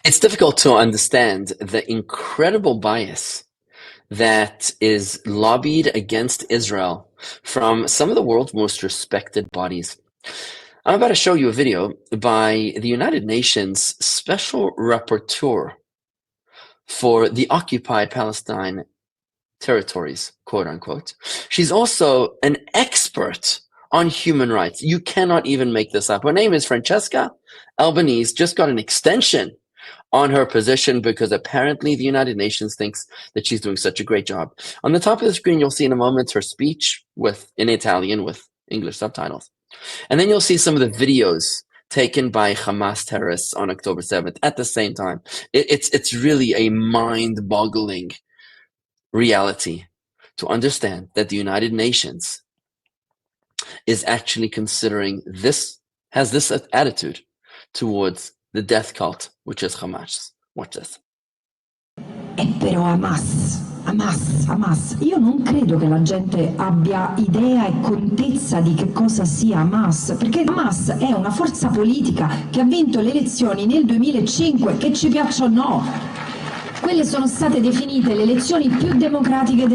It's difficult to understand the incredible bias that is lobbied against Israel from some of the world's most respected bodies. I'm about to show you a video by the United Nations Special Rapporteur for the occupied Palestine territories, quote unquote. She's also an expert on human rights. You cannot even make this up. Her name is Francesca. Albanese just got an extension on her position because apparently the United Nations thinks that she's doing such a great job. On the top of the screen, you'll see in a moment her speech in Italian with English subtitles. And then you'll see some of the videos taken by Hamas terrorists on October 7th at the same time. It's really a mind-boggling reality to understand that the United Nations is actually considering has this attitude towards the death cult, which is Hamas. Watch this. Però Hamas. Io non credo che la gente abbia idea e contezza di che cosa sia Hamas, perché Hamas è una forza politica che ha vinto le elezioni nel 2005, che ci piaccia o no. Quelle sono state definite le elezioni più democratiche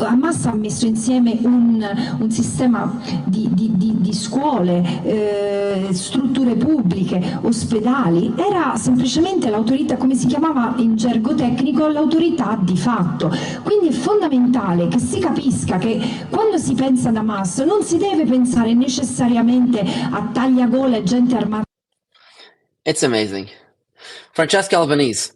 Hamas ha messo insieme un sistema di scuole, strutture pubbliche, ospedali. Era semplicemente l'autorità, come si chiamava in gergo tecnico, l'autorità di fatto. Quindi è fondamentale che si capisca che quando si pensa ad Hamas non si deve pensare necessariamente a tagliagole e gente armata. It's amazing. Francesca Albanese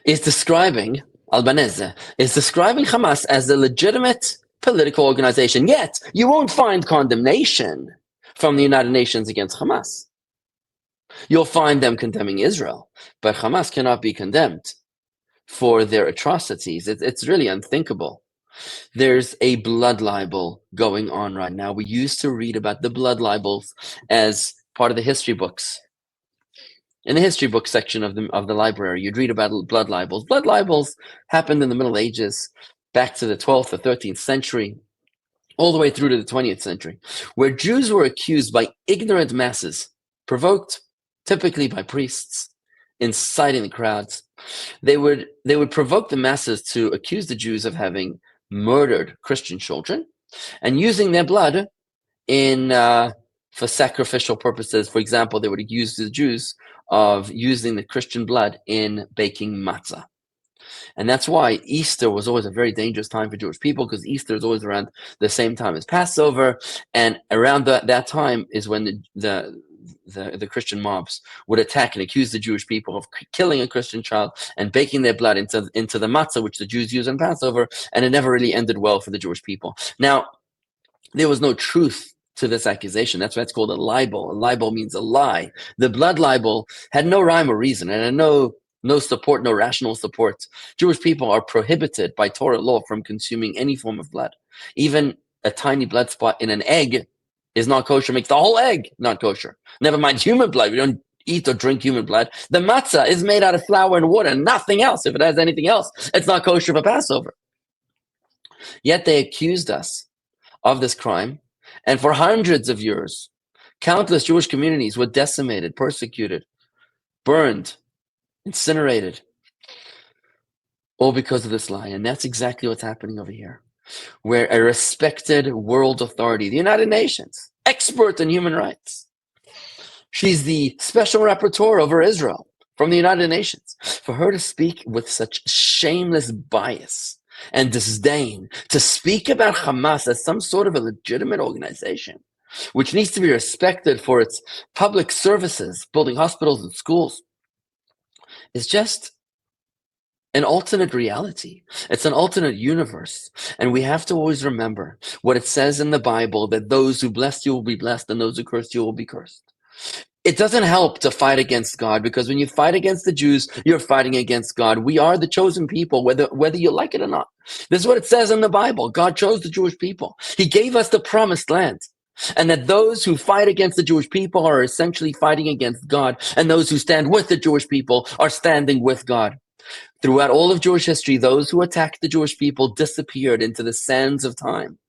is describing Hamas as a legitimate political organization. Yet, you won't find condemnation from the United Nations against Hamas. You'll find them condemning Israel, but Hamas cannot be condemned for their atrocities. It's really unthinkable. There's a blood libel going on right now. We used to read about the blood libels as part of the history books. In the history book section of the library, you'd read about blood libels. Blood libels happened in the Middle Ages, back to the 12th or 13th century, all the way through to the 20th century, where Jews were accused by ignorant masses, provoked typically by priests, inciting the crowds. They would provoke the masses to accuse the Jews of having murdered Christian children and using their blood for sacrificial purposes. For example, they would accuse the Jews of using the Christian blood in baking matzah. And that's why Easter was always a very dangerous time for Jewish people, because Easter is always around the same time as Passover. And around that time is when the Christian mobs would attack and accuse the Jewish people of killing a Christian child and baking their blood into the matzah, which the Jews use on Passover. And it never really ended well for the Jewish people. Now, there was no truth to this accusation. That's why it's called a libel. A libel means a lie. The blood libel had no rhyme or reason and had no support, no rational support. Jewish people are prohibited by Torah law from consuming any form of blood. Even a tiny blood spot in an egg is not kosher, makes the whole egg not kosher. Never mind human blood. We don't eat or drink human blood. The matzah is made out of flour and water, nothing else. If it has anything else, it's not kosher for Passover. Yet they accused us of this crime. And for hundreds of years, countless Jewish communities were decimated, persecuted, burned, incinerated, all because of this lie. And that's exactly what's happening over here, where a respected world authority, the United Nations, expert in human rights, she's the special rapporteur over Israel from the United Nations, for her to speak with such shameless bias and disdain, to speak about Hamas as some sort of a legitimate organization, which needs to be respected for its public services, building hospitals and schools, is just an alternate reality. It's an alternate universe. And we have to always remember what it says in the Bible, that those who bless you will be blessed and those who curse you will be cursed. It doesn't help to fight against God, because when you fight against the Jews, you're fighting against God. We are the chosen people, whether you like it or not. This is what it says in the Bible. God chose the Jewish people. He gave us the promised land. And that those who fight against the Jewish people are essentially fighting against God. And those who stand with the Jewish people are standing with God. Throughout all of Jewish history, those who attacked the Jewish people disappeared into the sands of time,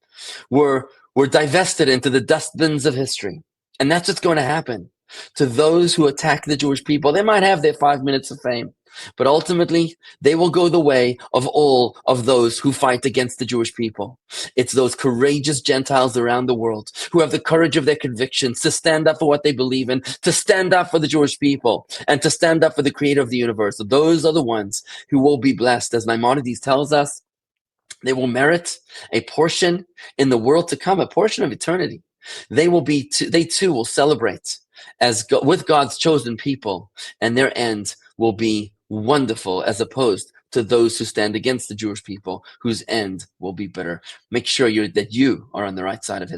were divested into the dustbins of history. And that's what's going to happen To those who attack the Jewish people, they might have their 5 minutes of fame, but ultimately they will go the way of all of those who fight against the Jewish people. It's those courageous Gentiles around the world who have the courage of their convictions to stand up for what they believe in, to stand up for the Jewish people, and to stand up for the creator of the universe. So those are the ones who will be blessed. As Maimonides tells us, they will merit a portion in the world to come, a portion of eternity. They too will celebrate with God's chosen people, and their end will be wonderful, as opposed to those who stand against the Jewish people, whose end will be bitter. Make sure that you are on the right side of history.